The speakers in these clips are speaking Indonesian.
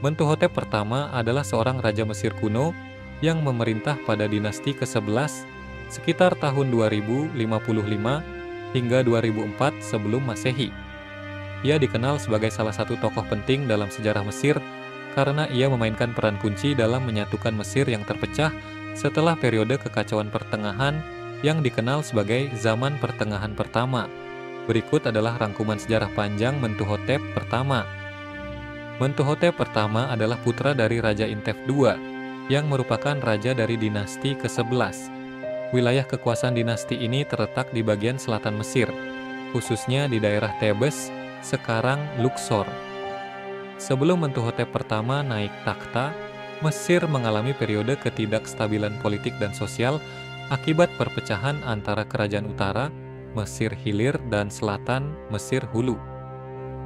Mentuhotep pertama adalah seorang raja Mesir kuno yang memerintah pada dinasti ke-11 sekitar tahun 2055 hingga 2004 sebelum Masehi. Ia dikenal sebagai salah satu tokoh penting dalam sejarah Mesir karena ia memainkan peran kunci dalam menyatukan Mesir yang terpecah setelah periode kekacauan pertengahan yang dikenal sebagai Zaman Pertengahan Pertama. Berikut adalah rangkuman sejarah panjang Mentuhotep pertama. Mentuhotep pertama adalah putra dari Raja Intef II, yang merupakan raja dari dinasti ke-11. Wilayah kekuasaan dinasti ini terletak di bagian selatan Mesir, khususnya di daerah Tebes, sekarang Luxor. Sebelum Mentuhotep pertama naik takhta, Mesir mengalami periode ketidakstabilan politik dan sosial akibat perpecahan antara kerajaan utara, Mesir Hilir, dan selatan, Mesir Hulu.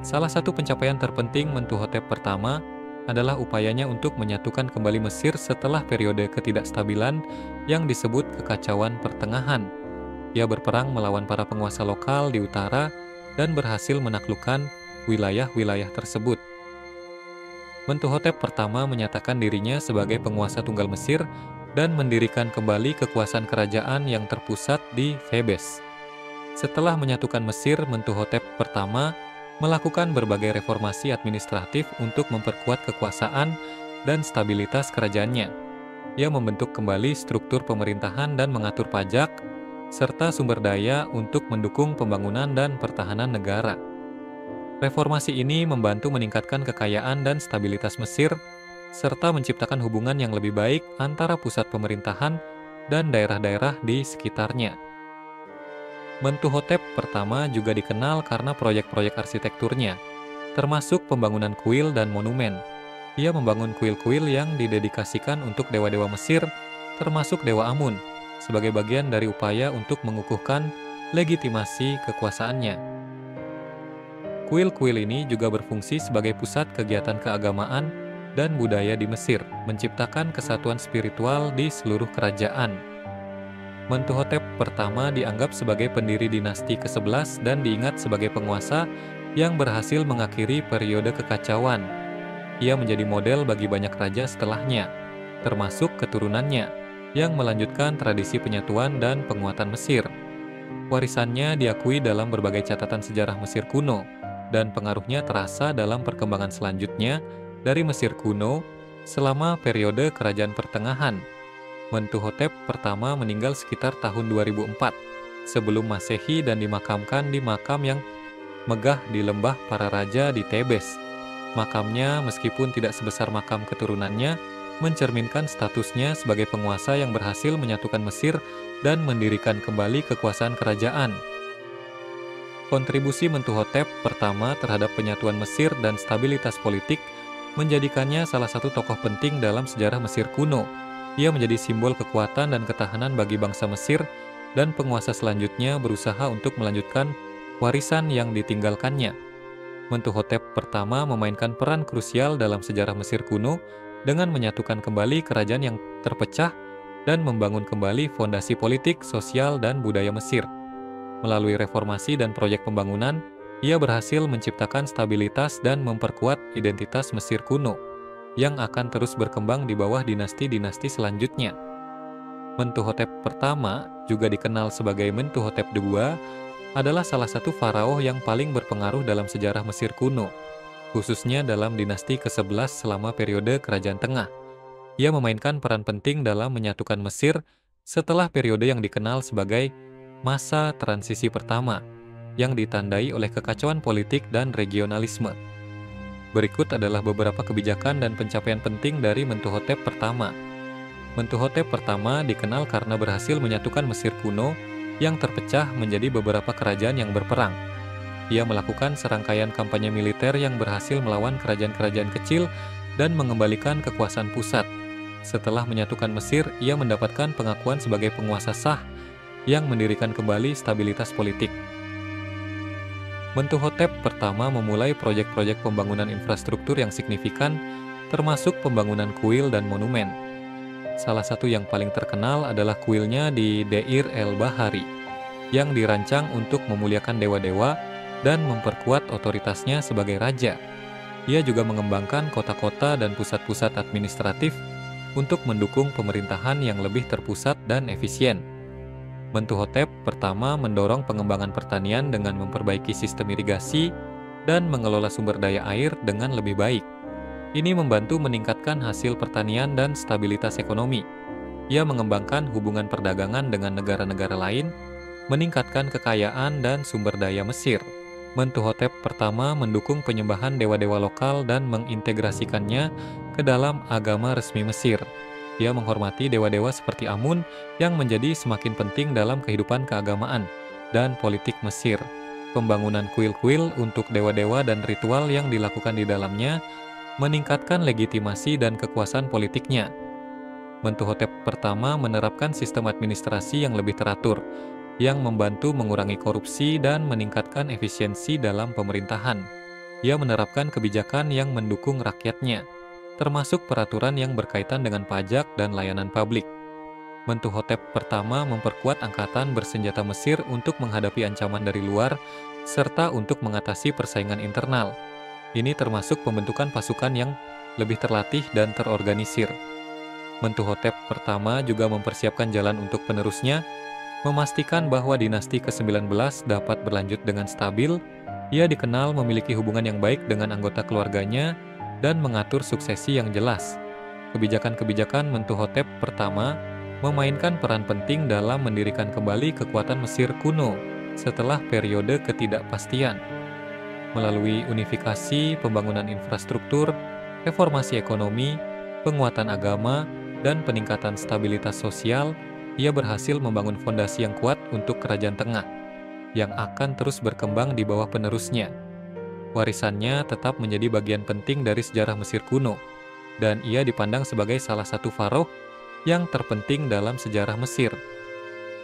Salah satu pencapaian terpenting Mentuhotep pertama adalah upayanya untuk menyatukan kembali Mesir setelah periode ketidakstabilan yang disebut kekacauan pertengahan. Ia berperang melawan para penguasa lokal di utara dan berhasil menaklukkan wilayah-wilayah tersebut. Mentuhotep pertama menyatakan dirinya sebagai penguasa tunggal Mesir dan mendirikan kembali kekuasaan kerajaan yang terpusat di Thebes. Setelah menyatukan Mesir, Mentuhotep pertama melakukan berbagai reformasi administratif untuk memperkuat kekuasaan dan stabilitas kerajaannya. Ia membentuk kembali struktur pemerintahan dan mengatur pajak, serta sumber daya untuk mendukung pembangunan dan pertahanan negara. Reformasi ini membantu meningkatkan kekayaan dan stabilitas Mesir, serta menciptakan hubungan yang lebih baik antara pusat pemerintahan dan daerah-daerah di sekitarnya. Mentuhotep pertama juga dikenal karena proyek-proyek arsitekturnya, termasuk pembangunan kuil dan monumen. Ia membangun kuil-kuil yang didedikasikan untuk dewa-dewa Mesir, termasuk Dewa Amun, sebagai bagian dari upaya untuk mengukuhkan legitimasi kekuasaannya. Kuil-kuil ini juga berfungsi sebagai pusat kegiatan keagamaan dan budaya di Mesir, menciptakan kesatuan spiritual di seluruh kerajaan. Mentuhotep pertama dianggap sebagai pendiri dinasti ke-11 dan diingat sebagai penguasa yang berhasil mengakhiri periode kekacauan. Ia menjadi model bagi banyak raja setelahnya, termasuk keturunannya, yang melanjutkan tradisi penyatuan dan penguatan Mesir. Warisannya diakui dalam berbagai catatan sejarah Mesir kuno, dan pengaruhnya terasa dalam perkembangan selanjutnya dari Mesir kuno selama periode Kerajaan Pertengahan. Mentuhotep pertama meninggal sekitar tahun 2004 sebelum Masehi dan dimakamkan di makam yang megah di lembah para raja di Tebes. Makamnya, meskipun tidak sebesar makam keturunannya, mencerminkan statusnya sebagai penguasa yang berhasil menyatukan Mesir dan mendirikan kembali kekuasaan kerajaan. Kontribusi Mentuhotep pertama terhadap penyatuan Mesir dan stabilitas politik menjadikannya salah satu tokoh penting dalam sejarah Mesir kuno. Ia menjadi simbol kekuatan dan ketahanan bagi bangsa Mesir, dan penguasa selanjutnya berusaha untuk melanjutkan warisan yang ditinggalkannya. Mentuhotep pertama memainkan peran krusial dalam sejarah Mesir kuno dengan menyatukan kembali kerajaan yang terpecah dan membangun kembali fondasi politik, sosial, dan budaya Mesir. Melalui reformasi dan proyek pembangunan, ia berhasil menciptakan stabilitas dan memperkuat identitas Mesir kuno yang akan terus berkembang di bawah dinasti-dinasti selanjutnya. Mentuhotep pertama, juga dikenal sebagai Mentuhotep II, adalah salah satu faraoh yang paling berpengaruh dalam sejarah Mesir kuno, khususnya dalam dinasti ke-11 selama periode Kerajaan Tengah. Ia memainkan peran penting dalam menyatukan Mesir setelah periode yang dikenal sebagai masa transisi pertama, yang ditandai oleh kekacauan politik dan regionalisme. Berikut adalah beberapa kebijakan dan pencapaian penting dari Mentuhotep pertama. Mentuhotep pertama dikenal karena berhasil menyatukan Mesir kuno yang terpecah menjadi beberapa kerajaan yang berperang. Ia melakukan serangkaian kampanye militer yang berhasil melawan kerajaan-kerajaan kecil dan mengembalikan kekuasaan pusat. Setelah menyatukan Mesir, ia mendapatkan pengakuan sebagai penguasa sah yang mendirikan kembali stabilitas politik. Mentuhotep pertama memulai proyek-proyek pembangunan infrastruktur yang signifikan, termasuk pembangunan kuil dan monumen. Salah satu yang paling terkenal adalah kuilnya di Deir el-Bahari, yang dirancang untuk memuliakan dewa-dewa dan memperkuat otoritasnya sebagai raja. Ia juga mengembangkan kota-kota dan pusat-pusat administratif untuk mendukung pemerintahan yang lebih terpusat dan efisien. Mentuhotep pertama mendorong pengembangan pertanian dengan memperbaiki sistem irigasi dan mengelola sumber daya air dengan lebih baik. Ini membantu meningkatkan hasil pertanian dan stabilitas ekonomi. Ia mengembangkan hubungan perdagangan dengan negara-negara lain, meningkatkan kekayaan dan sumber daya Mesir. Mentuhotep pertama mendukung penyembahan dewa-dewa lokal dan mengintegrasikannya ke dalam agama resmi Mesir. Ia menghormati dewa-dewa seperti Amun yang menjadi semakin penting dalam kehidupan keagamaan dan politik Mesir. Pembangunan kuil-kuil untuk dewa-dewa dan ritual yang dilakukan di dalamnya meningkatkan legitimasi dan kekuasaan politiknya. Mentuhotep pertama menerapkan sistem administrasi yang lebih teratur, yang membantu mengurangi korupsi dan meningkatkan efisiensi dalam pemerintahan. Ia menerapkan kebijakan yang mendukung rakyatnya, termasuk peraturan yang berkaitan dengan pajak dan layanan publik. Mentuhotep pertama memperkuat angkatan bersenjata Mesir untuk menghadapi ancaman dari luar, serta untuk mengatasi persaingan internal. Ini termasuk pembentukan pasukan yang lebih terlatih dan terorganisir. Mentuhotep pertama juga mempersiapkan jalan untuk penerusnya, memastikan bahwa dinasti ke-19 dapat berlanjut dengan stabil. Ia dikenal memiliki hubungan yang baik dengan anggota keluarganya dan mengatur suksesi yang jelas. Kebijakan-kebijakan Mentuhotep pertama memainkan peran penting dalam mendirikan kembali kekuatan Mesir kuno setelah periode ketidakpastian. Melalui unifikasi, pembangunan infrastruktur, reformasi ekonomi, penguatan agama, dan peningkatan stabilitas sosial, ia berhasil membangun fondasi yang kuat untuk kerajaan tengah, yang akan terus berkembang di bawah penerusnya. Warisannya tetap menjadi bagian penting dari sejarah Mesir kuno, dan ia dipandang sebagai salah satu faraoh yang terpenting dalam sejarah Mesir.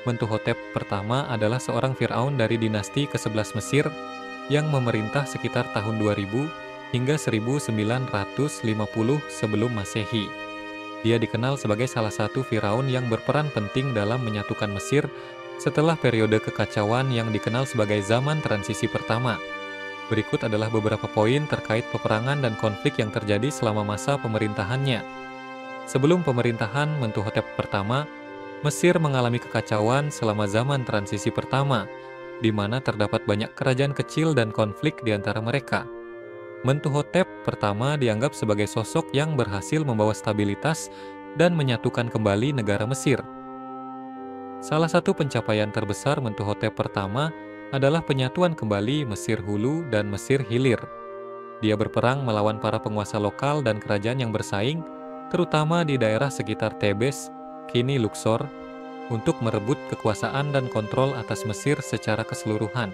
Mentuhotep pertama adalah seorang Firaun dari dinasti ke-11 Mesir yang memerintah sekitar tahun 2000 hingga 1950 sebelum Masehi. Dia dikenal sebagai salah satu Firaun yang berperan penting dalam menyatukan Mesir setelah periode kekacauan yang dikenal sebagai zaman transisi pertama. Berikut adalah beberapa poin terkait peperangan dan konflik yang terjadi selama masa pemerintahannya. Sebelum pemerintahan Mentuhotep pertama, Mesir mengalami kekacauan selama zaman transisi pertama, di mana terdapat banyak kerajaan kecil dan konflik di antara mereka. Mentuhotep pertama dianggap sebagai sosok yang berhasil membawa stabilitas dan menyatukan kembali negara Mesir. Salah satu pencapaian terbesar Mentuhotep pertama adalah penyatuan kembali Mesir Hulu dan Mesir Hilir. Dia berperang melawan para penguasa lokal dan kerajaan yang bersaing, terutama di daerah sekitar Tebes, kini Luxor, untuk merebut kekuasaan dan kontrol atas Mesir secara keseluruhan.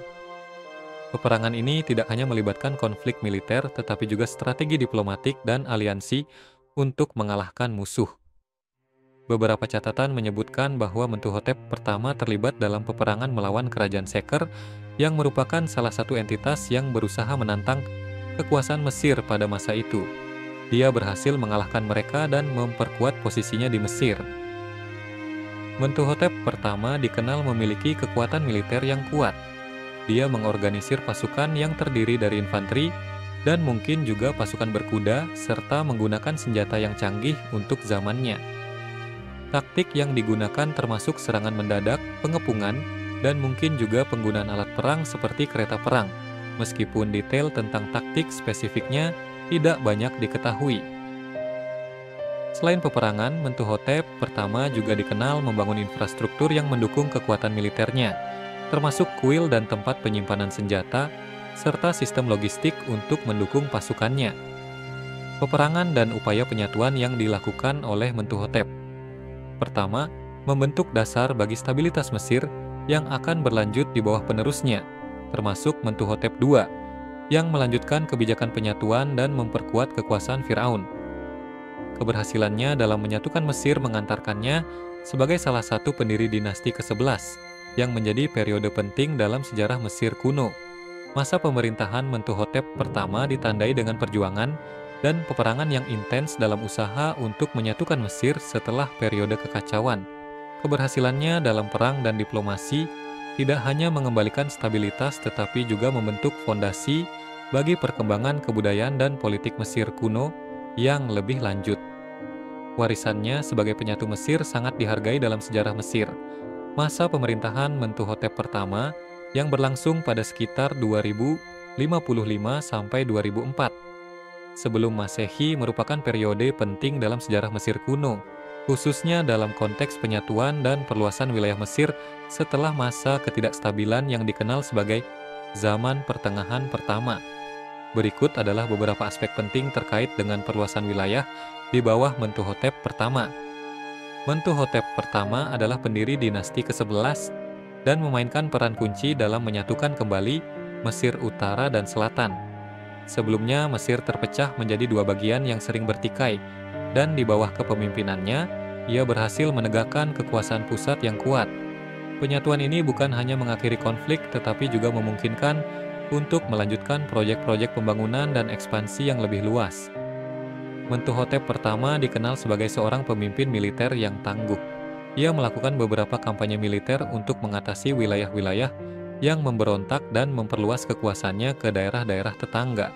Peperangan ini tidak hanya melibatkan konflik militer, tetapi juga strategi diplomatik dan aliansi untuk mengalahkan musuh. Beberapa catatan menyebutkan bahwa Mentuhotep pertama terlibat dalam peperangan melawan Kerajaan Seker, yang merupakan salah satu entitas yang berusaha menantang kekuasaan Mesir pada masa itu. Dia berhasil mengalahkan mereka dan memperkuat posisinya di Mesir. Mentuhotep pertama dikenal memiliki kekuatan militer yang kuat. Dia mengorganisir pasukan yang terdiri dari infanteri dan mungkin juga pasukan berkuda serta menggunakan senjata yang canggih untuk zamannya. Taktik yang digunakan termasuk serangan mendadak, pengepungan, dan mungkin juga penggunaan alat perang seperti kereta perang, meskipun detail tentang taktik spesifiknya tidak banyak diketahui. Selain peperangan, Mentuhotep pertama juga dikenal membangun infrastruktur yang mendukung kekuatan militernya, termasuk kuil dan tempat penyimpanan senjata, serta sistem logistik untuk mendukung pasukannya. Peperangan dan upaya penyatuan yang dilakukan oleh Mentuhotep pertama membentuk dasar bagi stabilitas Mesir yang akan berlanjut di bawah penerusnya, termasuk Mentuhotep II, yang melanjutkan kebijakan penyatuan dan memperkuat kekuasaan Firaun. Keberhasilannya dalam menyatukan Mesir mengantarkannya sebagai salah satu pendiri dinasti ke-11 yang menjadi periode penting dalam sejarah Mesir kuno. Masa pemerintahan Mentuhotep pertama ditandai dengan perjuangan dan peperangan yang intens dalam usaha untuk menyatukan Mesir setelah periode kekacauan. Keberhasilannya dalam perang dan diplomasi tidak hanya mengembalikan stabilitas tetapi juga membentuk fondasi bagi perkembangan kebudayaan dan politik Mesir kuno yang lebih lanjut. Warisannya sebagai penyatu Mesir sangat dihargai dalam sejarah Mesir. Masa pemerintahan Mentuhotep pertama yang berlangsung pada sekitar 2055 sampai 2004 sebelum Masehi merupakan periode penting dalam sejarah Mesir kuno, khususnya dalam konteks penyatuan dan perluasan wilayah Mesir setelah masa ketidakstabilan yang dikenal sebagai Zaman Pertengahan Pertama. Berikut adalah beberapa aspek penting terkait dengan perluasan wilayah di bawah Mentuhotep pertama. Mentuhotep pertama adalah pendiri dinasti ke-11 dan memainkan peran kunci dalam menyatukan kembali Mesir Utara dan Selatan. Sebelumnya, Mesir terpecah menjadi dua bagian yang sering bertikai, dan di bawah kepemimpinannya, ia berhasil menegakkan kekuasaan pusat yang kuat. Penyatuan ini bukan hanya mengakhiri konflik, tetapi juga memungkinkan untuk melanjutkan proyek-proyek pembangunan dan ekspansi yang lebih luas. Mentuhotep pertama dikenal sebagai seorang pemimpin militer yang tangguh. Ia melakukan beberapa kampanye militer untuk mengatasi wilayah-wilayah yang memberontak dan memperluas kekuasaannya ke daerah-daerah tetangga.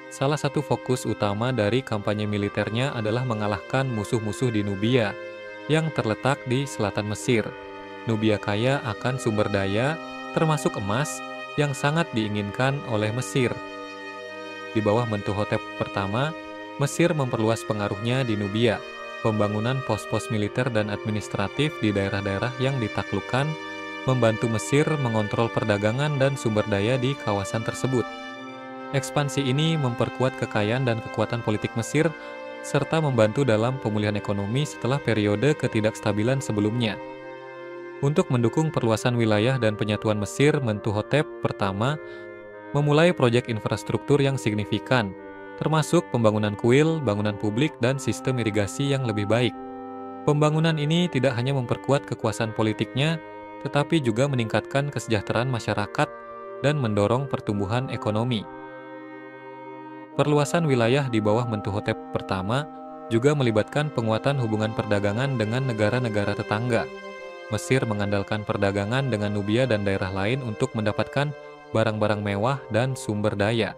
Salah satu fokus utama dari kampanye militernya adalah mengalahkan musuh-musuh di Nubia yang terletak di selatan Mesir. Nubia kaya akan sumber daya, termasuk emas, yang sangat diinginkan oleh Mesir. Di bawah Mentuhotep pertama, Mesir memperluas pengaruhnya di Nubia. Pembangunan pos-pos militer dan administratif di daerah-daerah yang ditaklukkan membantu Mesir mengontrol perdagangan dan sumber daya di kawasan tersebut. Ekspansi ini memperkuat kekayaan dan kekuatan politik Mesir, serta membantu dalam pemulihan ekonomi setelah periode ketidakstabilan sebelumnya. Untuk mendukung perluasan wilayah dan penyatuan Mesir, Mentuhotep pertama memulai proyek infrastruktur yang signifikan, termasuk pembangunan kuil, bangunan publik, dan sistem irigasi yang lebih baik. Pembangunan ini tidak hanya memperkuat kekuasaan politiknya, tetapi juga meningkatkan kesejahteraan masyarakat dan mendorong pertumbuhan ekonomi. Perluasan wilayah di bawah Mentuhotep pertama juga melibatkan penguatan hubungan perdagangan dengan negara-negara tetangga. Mesir mengandalkan perdagangan dengan Nubia dan daerah lain untuk mendapatkan barang-barang mewah dan sumber daya.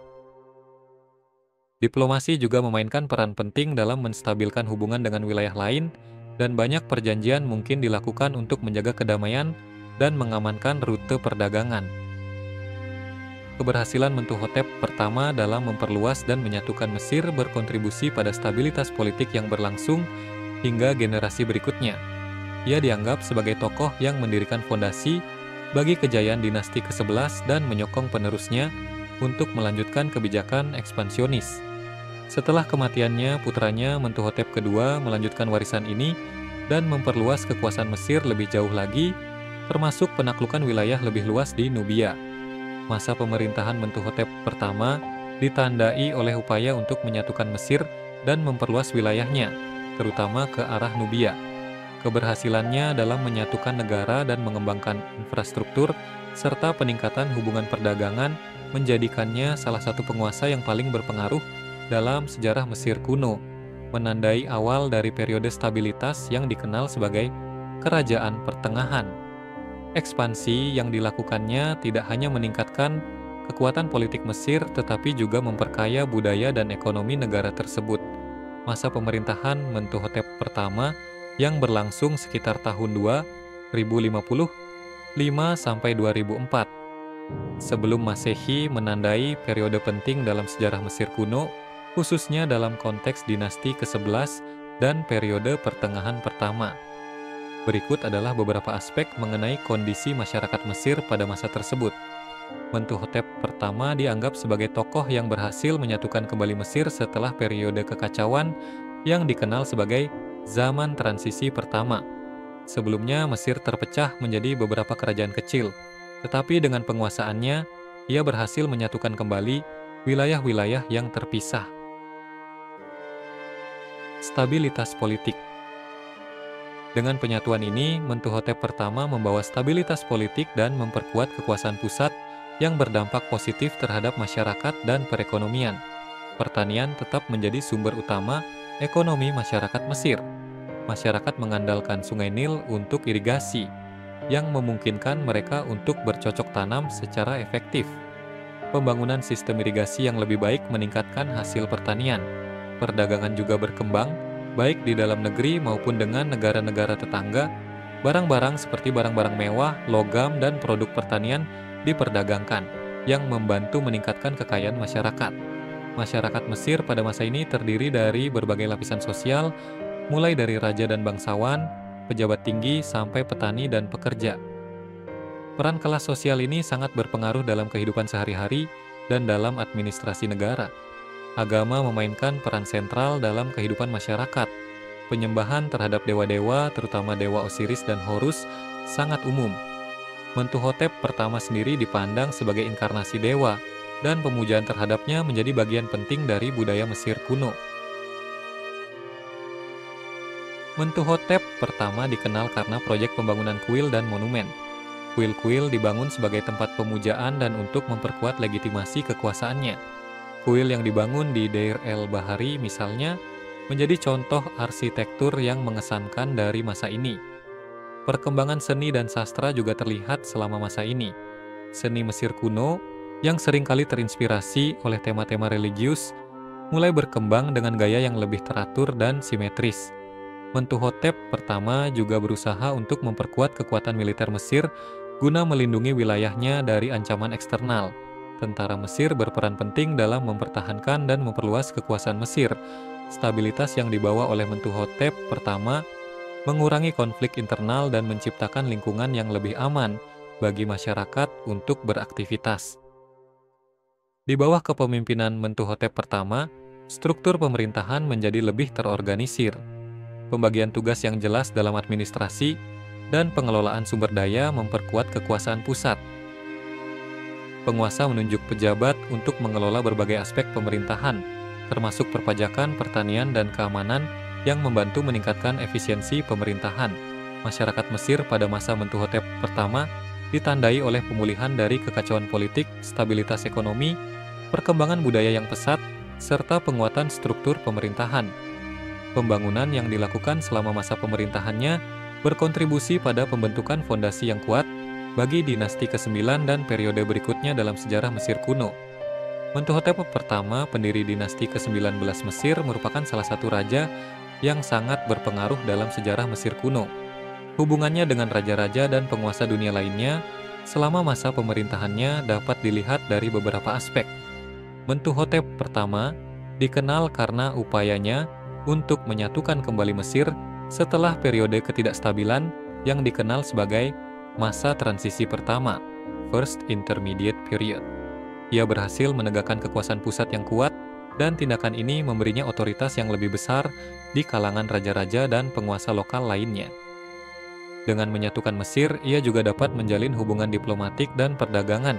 Diplomasi juga memainkan peran penting dalam menstabilkan hubungan dengan wilayah lain, dan banyak perjanjian mungkin dilakukan untuk menjaga kedamaian dan mengamankan rute perdagangan. Keberhasilan Mentuhotep pertama dalam memperluas dan menyatukan Mesir berkontribusi pada stabilitas politik yang berlangsung hingga generasi berikutnya. Ia dianggap sebagai tokoh yang mendirikan fondasi bagi kejayaan dinasti ke-11 dan menyokong penerusnya untuk melanjutkan kebijakan ekspansionis. Setelah kematiannya, putranya Mentuhotep kedua melanjutkan warisan ini dan memperluas kekuasaan Mesir lebih jauh lagi, termasuk penaklukan wilayah lebih luas di Nubia. Masa pemerintahan Mentuhotep pertama ditandai oleh upaya untuk menyatukan Mesir dan memperluas wilayahnya, terutama ke arah Nubia. Keberhasilannya dalam menyatukan negara dan mengembangkan infrastruktur, serta peningkatan hubungan perdagangan menjadikannya salah satu penguasa yang paling berpengaruh dalam sejarah Mesir kuno, menandai awal dari periode stabilitas yang dikenal sebagai Kerajaan Pertengahan. Ekspansi yang dilakukannya tidak hanya meningkatkan kekuatan politik Mesir, tetapi juga memperkaya budaya dan ekonomi negara tersebut. Masa pemerintahan Mentuhotep pertama yang berlangsung sekitar tahun 2055 sampai 2004 sebelum Masehi menandai periode penting dalam sejarah Mesir kuno, khususnya dalam konteks dinasti ke-11 dan periode pertengahan pertama. Berikut adalah beberapa aspek mengenai kondisi masyarakat Mesir pada masa tersebut. Mentuhotep pertama dianggap sebagai tokoh yang berhasil menyatukan kembali Mesir setelah periode kekacauan yang dikenal sebagai Zaman Transisi Pertama. Sebelumnya, Mesir terpecah menjadi beberapa kerajaan kecil, tetapi dengan penguasaannya, ia berhasil menyatukan kembali wilayah-wilayah yang terpisah. Stabilitas politik. Dengan penyatuan ini, Mentuhotep pertama membawa stabilitas politik dan memperkuat kekuasaan pusat yang berdampak positif terhadap masyarakat dan perekonomian. Pertanian tetap menjadi sumber utama ekonomi masyarakat Mesir. Masyarakat mengandalkan Sungai Nil untuk irigasi, yang memungkinkan mereka untuk bercocok tanam secara efektif. Pembangunan sistem irigasi yang lebih baik meningkatkan hasil pertanian. Perdagangan juga berkembang, baik di dalam negeri maupun dengan negara-negara tetangga. Barang-barang seperti barang-barang mewah, logam, dan produk pertanian diperdagangkan, yang membantu meningkatkan kekayaan masyarakat. Masyarakat Mesir pada masa ini terdiri dari berbagai lapisan sosial, mulai dari raja dan bangsawan, pejabat tinggi, sampai petani dan pekerja. Peran kelas sosial ini sangat berpengaruh dalam kehidupan sehari-hari dan dalam administrasi negara. Agama memainkan peran sentral dalam kehidupan masyarakat. Penyembahan terhadap dewa-dewa, terutama dewa Osiris dan Horus, sangat umum. Mentuhotep pertama sendiri dipandang sebagai inkarnasi dewa, dan pemujaan terhadapnya menjadi bagian penting dari budaya Mesir kuno. Mentuhotep pertama dikenal karena proyek pembangunan kuil dan monumen. Kuil-kuil dibangun sebagai tempat pemujaan dan untuk memperkuat legitimasi kekuasaannya. Kuil yang dibangun di Deir el-Bahari misalnya, menjadi contoh arsitektur yang mengesankan dari masa ini. Perkembangan seni dan sastra juga terlihat selama masa ini. Seni Mesir kuno, yang seringkali terinspirasi oleh tema-tema religius, mulai berkembang dengan gaya yang lebih teratur dan simetris. Mentuhotep pertama juga berusaha untuk memperkuat kekuatan militer Mesir guna melindungi wilayahnya dari ancaman eksternal. Tentara Mesir berperan penting dalam mempertahankan dan memperluas kekuasaan Mesir. Stabilitas yang dibawa oleh Mentuhotep pertama mengurangi konflik internal dan menciptakan lingkungan yang lebih aman bagi masyarakat untuk beraktivitas. Di bawah kepemimpinan Mentuhotep pertama, struktur pemerintahan menjadi lebih terorganisir. Pembagian tugas yang jelas dalam administrasi dan pengelolaan sumber daya memperkuat kekuasaan pusat. Penguasa menunjuk pejabat untuk mengelola berbagai aspek pemerintahan, termasuk perpajakan, pertanian, dan keamanan yang membantu meningkatkan efisiensi pemerintahan. Masyarakat Mesir pada masa Mentuhotep pertama ditandai oleh pemulihan dari kekacauan politik, stabilitas ekonomi, perkembangan budaya yang pesat, serta penguatan struktur pemerintahan. Pembangunan yang dilakukan selama masa pemerintahannya berkontribusi pada pembentukan fondasi yang kuat bagi dinasti ke-9 dan periode berikutnya dalam sejarah Mesir kuno. Mentuhotep pertama, pendiri dinasti ke-19 Mesir, merupakan salah satu raja yang sangat berpengaruh dalam sejarah Mesir kuno. Hubungannya dengan raja-raja dan penguasa dunia lainnya selama masa pemerintahannya dapat dilihat dari beberapa aspek. Mentuhotep pertama dikenal karena upayanya untuk menyatukan kembali Mesir setelah periode ketidakstabilan yang dikenal sebagai masa transisi pertama, First Intermediate Period. Ia berhasil menegakkan kekuasaan pusat yang kuat, dan tindakan ini memberinya otoritas yang lebih besar di kalangan raja-raja dan penguasa lokal lainnya. Dengan menyatukan Mesir, ia juga dapat menjalin hubungan diplomatik dan perdagangan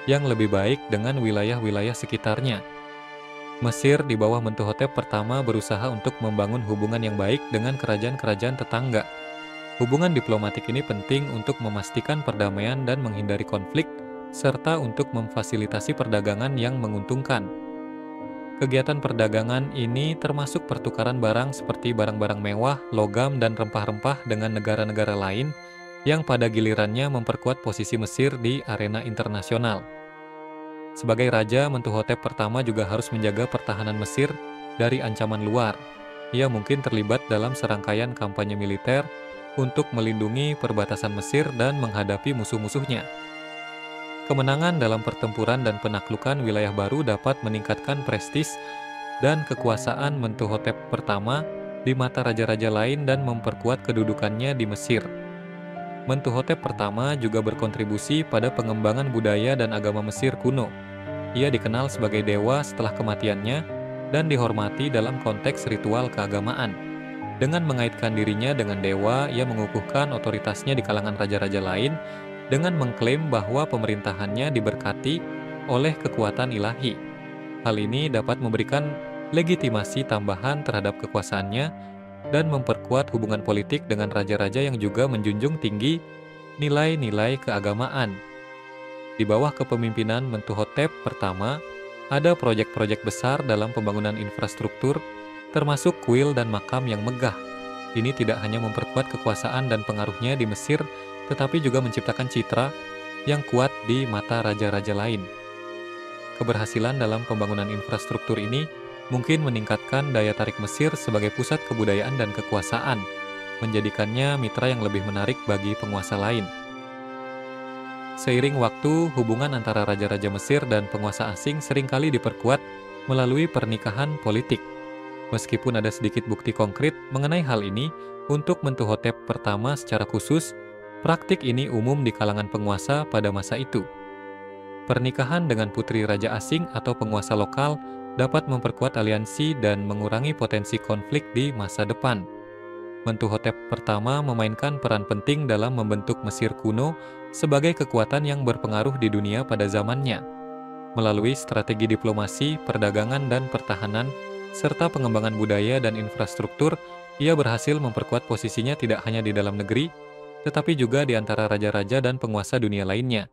yang lebih baik dengan wilayah-wilayah sekitarnya. Mesir di bawah Mentuhotep pertama berusaha untuk membangun hubungan yang baik dengan kerajaan-kerajaan tetangga. Hubungan diplomatik ini penting untuk memastikan perdamaian dan menghindari konflik, serta untuk memfasilitasi perdagangan yang menguntungkan. Kegiatan perdagangan ini termasuk pertukaran barang seperti barang-barang mewah, logam, dan rempah-rempah dengan negara-negara lain yang pada gilirannya memperkuat posisi Mesir di arena internasional. Sebagai raja, Mentuhotep pertama juga harus menjaga pertahanan Mesir dari ancaman luar. Ia mungkin terlibat dalam serangkaian kampanye militer untuk melindungi perbatasan Mesir dan menghadapi musuh-musuhnya. Kemenangan dalam pertempuran dan penaklukan wilayah baru dapat meningkatkan prestis dan kekuasaan Mentuhotep pertama di mata raja-raja lain dan memperkuat kedudukannya di Mesir. Mentuhotep pertama juga berkontribusi pada pengembangan budaya dan agama Mesir kuno. Ia dikenal sebagai dewa setelah kematiannya dan dihormati dalam konteks ritual keagamaan. Dengan mengaitkan dirinya dengan dewa, ia mengukuhkan otoritasnya di kalangan raja-raja lain dengan mengklaim bahwa pemerintahannya diberkati oleh kekuatan ilahi. Hal ini dapat memberikan legitimasi tambahan terhadap kekuasaannya dan memperkuat hubungan politik dengan raja-raja yang juga menjunjung tinggi nilai-nilai keagamaan. Di bawah kepemimpinan Mentuhotep pertama, ada proyek-proyek besar dalam pembangunan infrastruktur, termasuk kuil dan makam yang megah. Ini tidak hanya memperkuat kekuasaan dan pengaruhnya di Mesir, tetapi juga menciptakan citra yang kuat di mata raja-raja lain. Keberhasilan dalam pembangunan infrastruktur ini mungkin meningkatkan daya tarik Mesir sebagai pusat kebudayaan dan kekuasaan, menjadikannya mitra yang lebih menarik bagi penguasa lain. Seiring waktu, hubungan antara raja-raja Mesir dan penguasa asing seringkali diperkuat melalui pernikahan politik. Meskipun ada sedikit bukti konkret mengenai hal ini, untuk Mentuhotep pertama secara khusus, praktik ini umum di kalangan penguasa pada masa itu. Pernikahan dengan putri raja asing atau penguasa lokal dapat memperkuat aliansi dan mengurangi potensi konflik di masa depan. Mentuhotep pertama memainkan peran penting dalam membentuk Mesir kuno sebagai kekuatan yang berpengaruh di dunia pada zamannya. Melalui strategi diplomasi, perdagangan, dan pertahanan, serta pengembangan budaya dan infrastruktur, ia berhasil memperkuat posisinya tidak hanya di dalam negeri, tetapi juga di antara raja-raja dan penguasa dunia lainnya.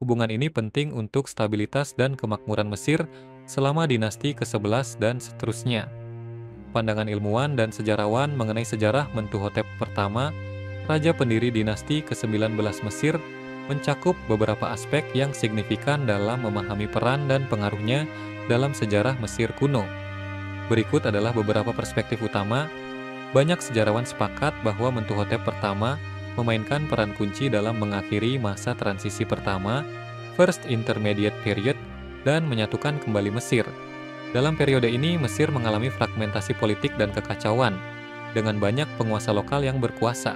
Hubungan ini penting untuk stabilitas dan kemakmuran Mesir selama dinasti ke-11 dan seterusnya. Pandangan ilmuwan dan sejarawan mengenai sejarah Mentuhotep pertama, raja pendiri dinasti ke-19 Mesir, mencakup beberapa aspek yang signifikan dalam memahami peran dan pengaruhnya dalam sejarah Mesir kuno. Berikut adalah beberapa perspektif utama. Banyak sejarawan sepakat bahwa Mentuhotep pertama memainkan peran kunci dalam mengakhiri masa transisi pertama, First Intermediate Period, dan menyatukan kembali Mesir. Dalam periode ini, Mesir mengalami fragmentasi politik dan kekacauan, dengan banyak penguasa lokal yang berkuasa.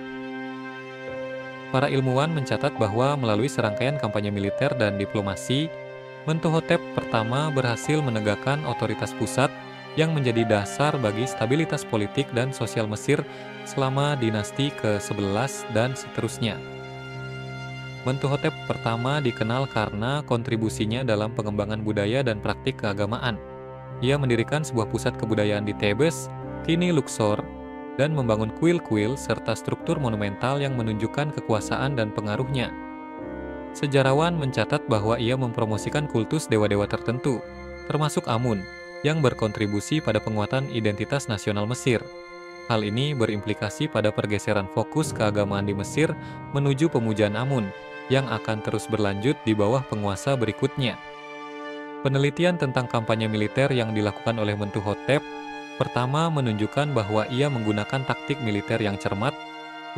Para ilmuwan mencatat bahwa melalui serangkaian kampanye militer dan diplomasi, Mentuhotep pertama berhasil menegakkan otoritas pusat yang menjadi dasar bagi stabilitas politik dan sosial Mesir selama dinasti ke-11 dan seterusnya. Mentuhotep pertama dikenal karena kontribusinya dalam pengembangan budaya dan praktik keagamaan. Ia mendirikan sebuah pusat kebudayaan di Thebes, kini Luxor, dan membangun kuil-kuil serta struktur monumental yang menunjukkan kekuasaan dan pengaruhnya. Sejarawan mencatat bahwa ia mempromosikan kultus dewa-dewa tertentu, termasuk Amun, yang berkontribusi pada penguatan identitas nasional Mesir. Hal ini berimplikasi pada pergeseran fokus keagamaan di Mesir menuju pemujaan Amun, yang akan terus berlanjut di bawah penguasa berikutnya. Penelitian tentang kampanye militer yang dilakukan oleh Mentuhotep pertama menunjukkan bahwa ia menggunakan taktik militer yang cermat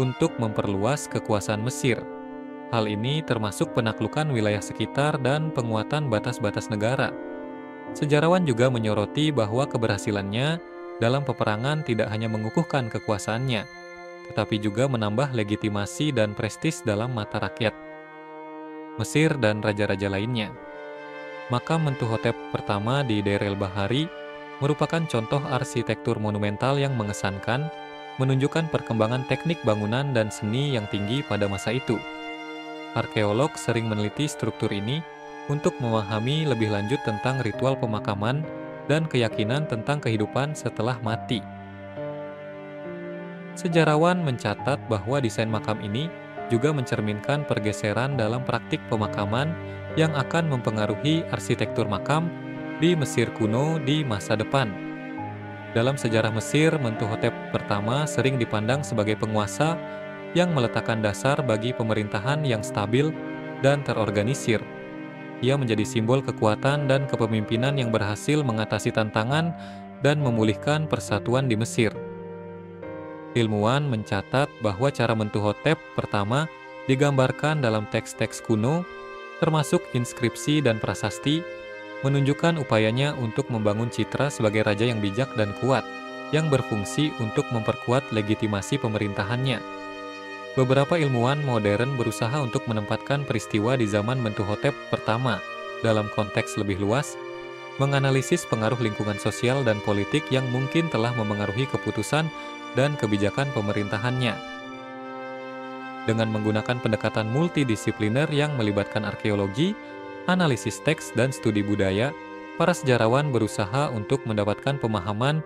untuk memperluas kekuasaan Mesir. Hal ini termasuk penaklukan wilayah sekitar dan penguatan batas-batas negara. Sejarawan juga menyoroti bahwa keberhasilannya dalam peperangan tidak hanya mengukuhkan kekuasaannya, tetapi juga menambah legitimasi dan prestis dalam mata rakyat Mesir dan raja-raja lainnya. Makam Mentuhotep pertama di Deir el-Bahari merupakan contoh arsitektur monumental yang mengesankan, menunjukkan perkembangan teknik bangunan dan seni yang tinggi pada masa itu. Arkeolog sering meneliti struktur ini untuk memahami lebih lanjut tentang ritual pemakaman dan keyakinan tentang kehidupan setelah mati. Sejarawan mencatat bahwa desain makam ini juga mencerminkan pergeseran dalam praktik pemakaman yang akan mempengaruhi arsitektur makam di Mesir kuno di masa depan. Dalam sejarah Mesir, Mentuhotep pertama sering dipandang sebagai penguasa yang meletakkan dasar bagi pemerintahan yang stabil dan terorganisir. Ia menjadi simbol kekuatan dan kepemimpinan yang berhasil mengatasi tantangan dan memulihkan persatuan di Mesir. Ilmuwan mencatat bahwa cara Mentuhotep pertama digambarkan dalam teks-teks kuno, termasuk inskripsi dan prasasti, menunjukkan upayanya untuk membangun citra sebagai raja yang bijak dan kuat, yang berfungsi untuk memperkuat legitimasi pemerintahannya. Beberapa ilmuwan modern berusaha untuk menempatkan peristiwa di zaman Mentuhotep pertama dalam konteks lebih luas, menganalisis pengaruh lingkungan sosial dan politik yang mungkin telah memengaruhi keputusan dan kebijakan pemerintahannya. Dengan menggunakan pendekatan multidisipliner yang melibatkan arkeologi, analisis teks, dan studi budaya, para sejarawan berusaha untuk mendapatkan pemahaman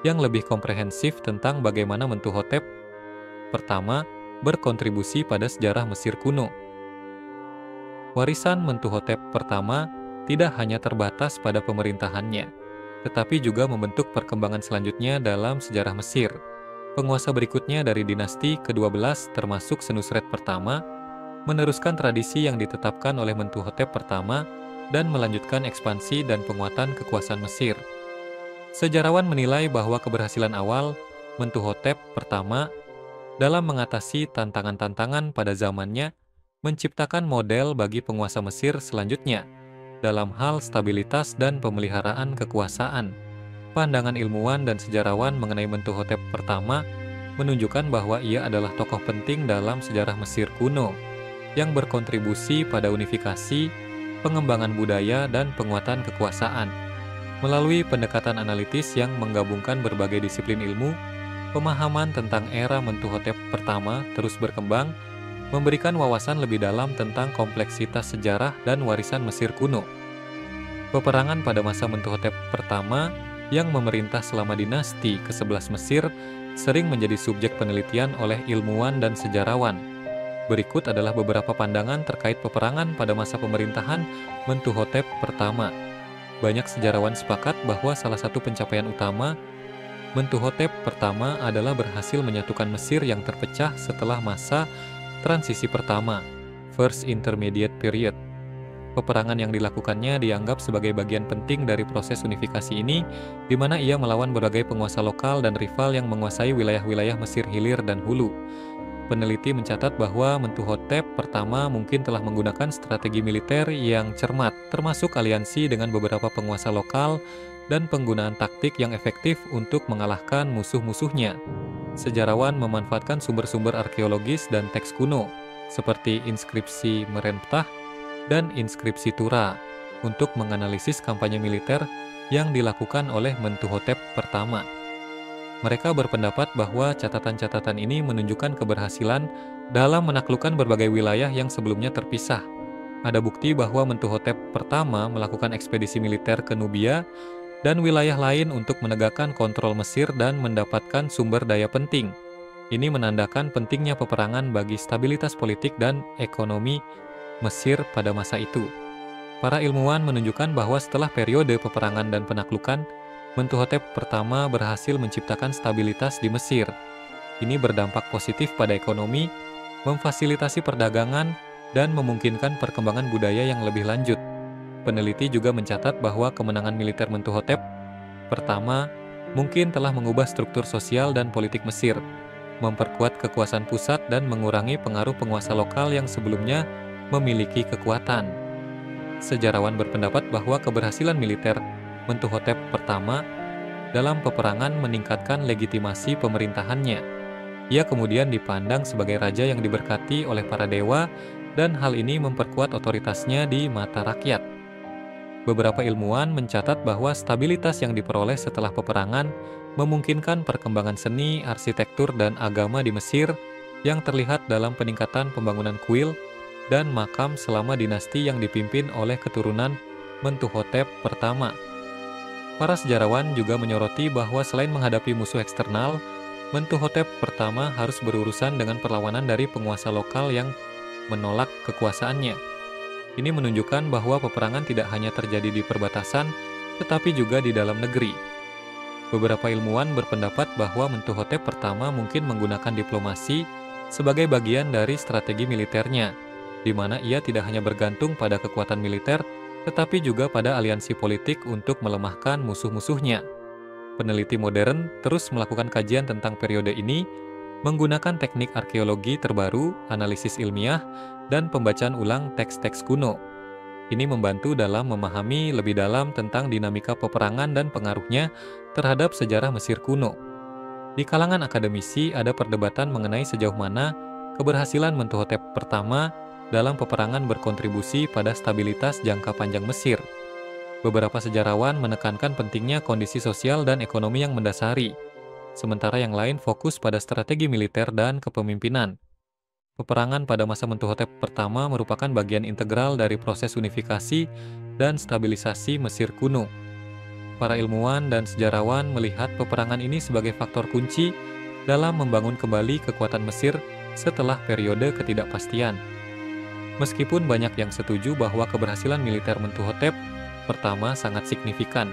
yang lebih komprehensif tentang bagaimana Mentuhotep pertama berkontribusi pada sejarah Mesir kuno. Warisan Mentuhotep pertama tidak hanya terbatas pada pemerintahannya, tetapi juga membentuk perkembangan selanjutnya dalam sejarah Mesir. Penguasa berikutnya dari dinasti ke-12 termasuk Senusret pertama, meneruskan tradisi yang ditetapkan oleh Mentuhotep pertama dan melanjutkan ekspansi dan penguatan kekuasaan Mesir. Sejarawan menilai bahwa keberhasilan awal Mentuhotep pertama dalam mengatasi tantangan-tantangan pada zamannya menciptakan model bagi penguasa Mesir selanjutnya dalam hal stabilitas dan pemeliharaan kekuasaan. Pandangan ilmuwan dan sejarawan mengenai Mentuhotep pertama menunjukkan bahwa ia adalah tokoh penting dalam sejarah Mesir kuno yang berkontribusi pada unifikasi, pengembangan budaya, dan penguatan kekuasaan. Melalui pendekatan analitis yang menggabungkan berbagai disiplin ilmu, pemahaman tentang era Mentuhotep pertama terus berkembang, memberikan wawasan lebih dalam tentang kompleksitas sejarah dan warisan Mesir kuno. Peperangan pada masa Mentuhotep pertama yang memerintah selama dinasti ke-11 Mesir sering menjadi subjek penelitian oleh ilmuwan dan sejarawan. Berikut adalah beberapa pandangan terkait peperangan pada masa pemerintahan Mentuhotep pertama. Banyak sejarawan sepakat bahwa salah satu pencapaian utama Mentuhotep pertama adalah berhasil menyatukan Mesir yang terpecah setelah masa transisi pertama, First Intermediate Period. Peperangan yang dilakukannya dianggap sebagai bagian penting dari proses unifikasi ini, di mana ia melawan berbagai penguasa lokal dan rival yang menguasai wilayah-wilayah Mesir hilir dan hulu. Peneliti mencatat bahwa Mentuhotep pertama mungkin telah menggunakan strategi militer yang cermat, termasuk aliansi dengan beberapa penguasa lokal dan penggunaan taktik yang efektif untuk mengalahkan musuh-musuhnya. Sejarawan memanfaatkan sumber-sumber arkeologis dan teks kuno, seperti inskripsi Merenptah dan inskripsi Tura, untuk menganalisis kampanye militer yang dilakukan oleh Mentuhotep pertama. Mereka berpendapat bahwa catatan-catatan ini menunjukkan keberhasilan dalam menaklukkan berbagai wilayah yang sebelumnya terpisah. Ada bukti bahwa Mentuhotep pertama melakukan ekspedisi militer ke Nubia dan wilayah lain untuk menegakkan kontrol Mesir dan mendapatkan sumber daya penting. Ini menandakan pentingnya peperangan bagi stabilitas politik dan ekonomi Mesir pada masa itu. Para ilmuwan menunjukkan bahwa setelah periode peperangan dan penaklukan, Mentuhotep pertama berhasil menciptakan stabilitas di Mesir. Ini berdampak positif pada ekonomi, memfasilitasi perdagangan, dan memungkinkan perkembangan budaya yang lebih lanjut. Peneliti juga mencatat bahwa kemenangan militer Mentuhotep pertama mungkin telah mengubah struktur sosial dan politik Mesir, memperkuat kekuasaan pusat dan mengurangi pengaruh penguasa lokal yang sebelumnya memiliki kekuatan. Sejarawan berpendapat bahwa keberhasilan militer Mentuhotep pertama dalam peperangan meningkatkan legitimasi pemerintahannya. Ia kemudian dipandang sebagai raja yang diberkati oleh para dewa, dan hal ini memperkuat otoritasnya di mata rakyat. Beberapa ilmuwan mencatat bahwa stabilitas yang diperoleh setelah peperangan memungkinkan perkembangan seni, arsitektur, dan agama di Mesir yang terlihat dalam peningkatan pembangunan kuil dan makam selama dinasti yang dipimpin oleh keturunan Mentuhotep pertama. Para sejarawan juga menyoroti bahwa selain menghadapi musuh eksternal, Mentuhotep pertama harus berurusan dengan perlawanan dari penguasa lokal yang menolak kekuasaannya. Ini menunjukkan bahwa peperangan tidak hanya terjadi di perbatasan, tetapi juga di dalam negeri. Beberapa ilmuwan berpendapat bahwa Mentuhotep pertama mungkin menggunakan diplomasi sebagai bagian dari strategi militernya, di mana ia tidak hanya bergantung pada kekuatan militer, tetapi juga pada aliansi politik untuk melemahkan musuh-musuhnya. Peneliti modern terus melakukan kajian tentang periode ini, menggunakan teknik arkeologi terbaru, analisis ilmiah, dan pembacaan ulang teks-teks kuno. Ini membantu dalam memahami lebih dalam tentang dinamika peperangan dan pengaruhnya terhadap sejarah Mesir kuno. Di kalangan akademisi ada perdebatan mengenai sejauh mana keberhasilan Mentuhotep pertama dalam peperangan berkontribusi pada stabilitas jangka panjang Mesir. Beberapa sejarawan menekankan pentingnya kondisi sosial dan ekonomi yang mendasari, sementara yang lain fokus pada strategi militer dan kepemimpinan. Peperangan pada masa Mentuhotep pertama merupakan bagian integral dari proses unifikasi dan stabilisasi Mesir kuno. Para ilmuwan dan sejarawan melihat peperangan ini sebagai faktor kunci dalam membangun kembali kekuatan Mesir setelah periode ketidakpastian. Meskipun banyak yang setuju bahwa keberhasilan militer Mentuhotep pertama sangat signifikan,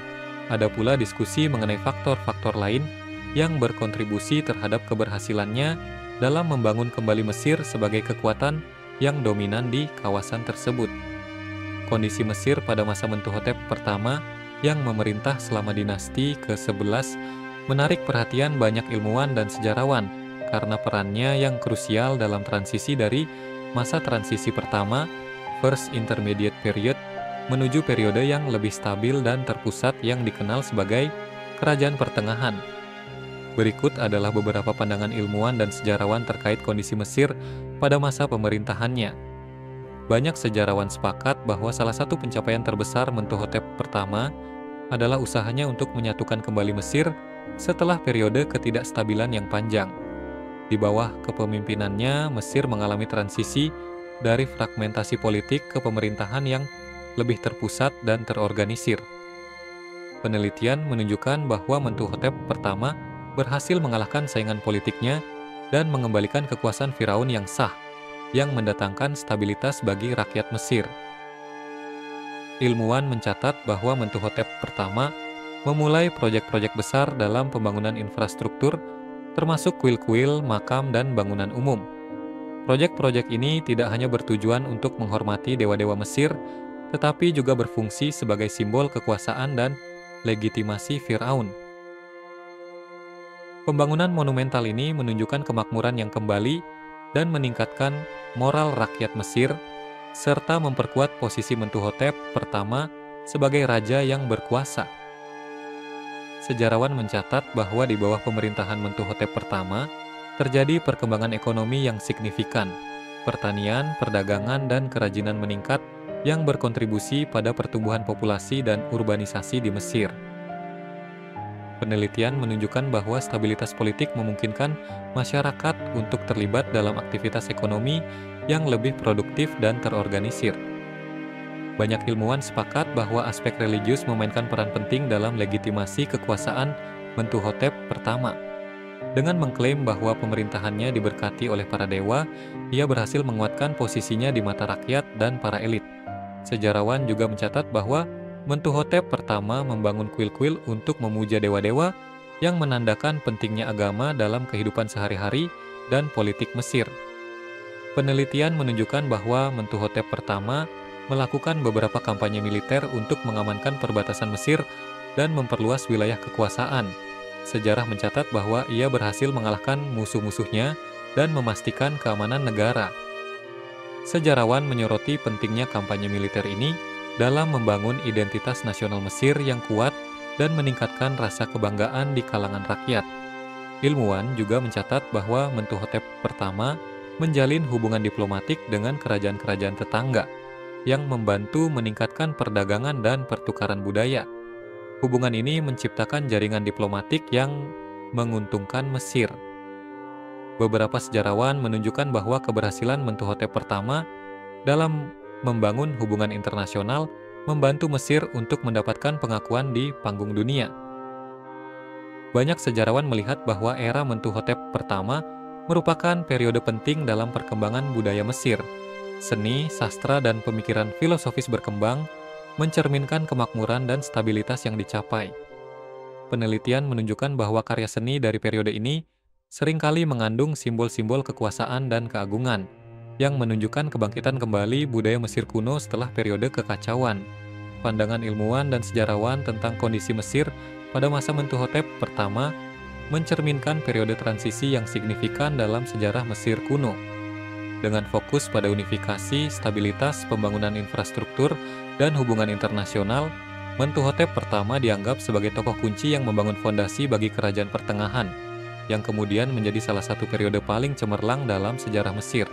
ada pula diskusi mengenai faktor-faktor lain yang berkontribusi terhadap keberhasilannya dalam membangun kembali Mesir sebagai kekuatan yang dominan di kawasan tersebut. kondisi Mesir pada masa Mentuhotep pertama yang memerintah selama dinasti ke-11 menarik perhatian banyak ilmuwan dan sejarawan karena perannya yang krusial dalam transisi dari masa transisi pertama, First Intermediate Period, menuju periode yang lebih stabil dan terpusat yang dikenal sebagai Kerajaan Pertengahan. Berikut adalah beberapa pandangan ilmuwan dan sejarawan terkait kondisi Mesir pada masa pemerintahannya. Banyak sejarawan sepakat bahwa salah satu pencapaian terbesar Mentuhotep pertama adalah usahanya untuk menyatukan kembali Mesir setelah periode ketidakstabilan yang panjang. Di bawah kepemimpinannya, Mesir mengalami transisi dari fragmentasi politik ke pemerintahan yang lebih terpusat dan terorganisir. Penelitian menunjukkan bahwa Mentuhotep pertama berhasil mengalahkan saingan politiknya dan mengembalikan kekuasaan Firaun yang sah, yang mendatangkan stabilitas bagi rakyat Mesir. Ilmuwan mencatat bahwa Mentuhotep pertama memulai proyek-proyek besar dalam pembangunan infrastruktur, termasuk kuil-kuil, makam, dan bangunan umum. Proyek-proyek ini tidak hanya bertujuan untuk menghormati dewa-dewa Mesir, tetapi juga berfungsi sebagai simbol kekuasaan dan legitimasi Firaun. Pembangunan monumental ini menunjukkan kemakmuran yang kembali dan meningkatkan moral rakyat Mesir, serta memperkuat posisi Mentuhotep pertama sebagai raja yang berkuasa. Sejarawan mencatat bahwa di bawah pemerintahan Mentuhotep pertama, terjadi perkembangan ekonomi yang signifikan. Pertanian, perdagangan, dan kerajinan meningkat yang berkontribusi pada pertumbuhan populasi dan urbanisasi di Mesir. Penelitian menunjukkan bahwa stabilitas politik memungkinkan masyarakat untuk terlibat dalam aktivitas ekonomi yang lebih produktif dan terorganisir. Banyak ilmuwan sepakat bahwa aspek religius memainkan peran penting dalam legitimasi kekuasaan Mentuhotep pertama. Dengan mengklaim bahwa pemerintahannya diberkati oleh para dewa, ia berhasil menguatkan posisinya di mata rakyat dan para elit. Sejarawan juga mencatat bahwa Mentuhotep pertama membangun kuil-kuil untuk memuja dewa-dewa yang menandakan pentingnya agama dalam kehidupan sehari-hari dan politik Mesir. Penelitian menunjukkan bahwa Mentuhotep pertama melakukan beberapa kampanye militer untuk mengamankan perbatasan Mesir dan memperluas wilayah kekuasaan. Sejarah mencatat bahwa ia berhasil mengalahkan musuh-musuhnya dan memastikan keamanan negara. Sejarawan menyoroti pentingnya kampanye militer ini dalam membangun identitas nasional Mesir yang kuat dan meningkatkan rasa kebanggaan di kalangan rakyat. Ilmuwan juga mencatat bahwa Mentuhotep pertama menjalin hubungan diplomatik dengan kerajaan-kerajaan tetangga yang membantu meningkatkan perdagangan dan pertukaran budaya. Hubungan ini menciptakan jaringan diplomatik yang menguntungkan Mesir. Beberapa sejarawan menunjukkan bahwa keberhasilan Mentuhotep pertama dalam membangun hubungan internasional membantu Mesir untuk mendapatkan pengakuan di panggung dunia. Banyak sejarawan melihat bahwa era Mentuhotep pertama merupakan periode penting dalam perkembangan budaya Mesir. Seni, sastra, dan pemikiran filosofis berkembang, mencerminkan kemakmuran dan stabilitas yang dicapai. Penelitian menunjukkan bahwa karya seni dari periode ini seringkali mengandung simbol-simbol kekuasaan dan keagungan, yang menunjukkan kebangkitan kembali budaya Mesir kuno setelah periode kekacauan. Pandangan ilmuwan dan sejarawan tentang kondisi Mesir pada masa Mentuhotep pertama mencerminkan periode transisi yang signifikan dalam sejarah Mesir kuno. Dengan fokus pada unifikasi, stabilitas, pembangunan infrastruktur, dan hubungan internasional, Mentuhotep pertama dianggap sebagai tokoh kunci yang membangun fondasi bagi kerajaan pertengahan, yang kemudian menjadi salah satu periode paling cemerlang dalam sejarah Mesir.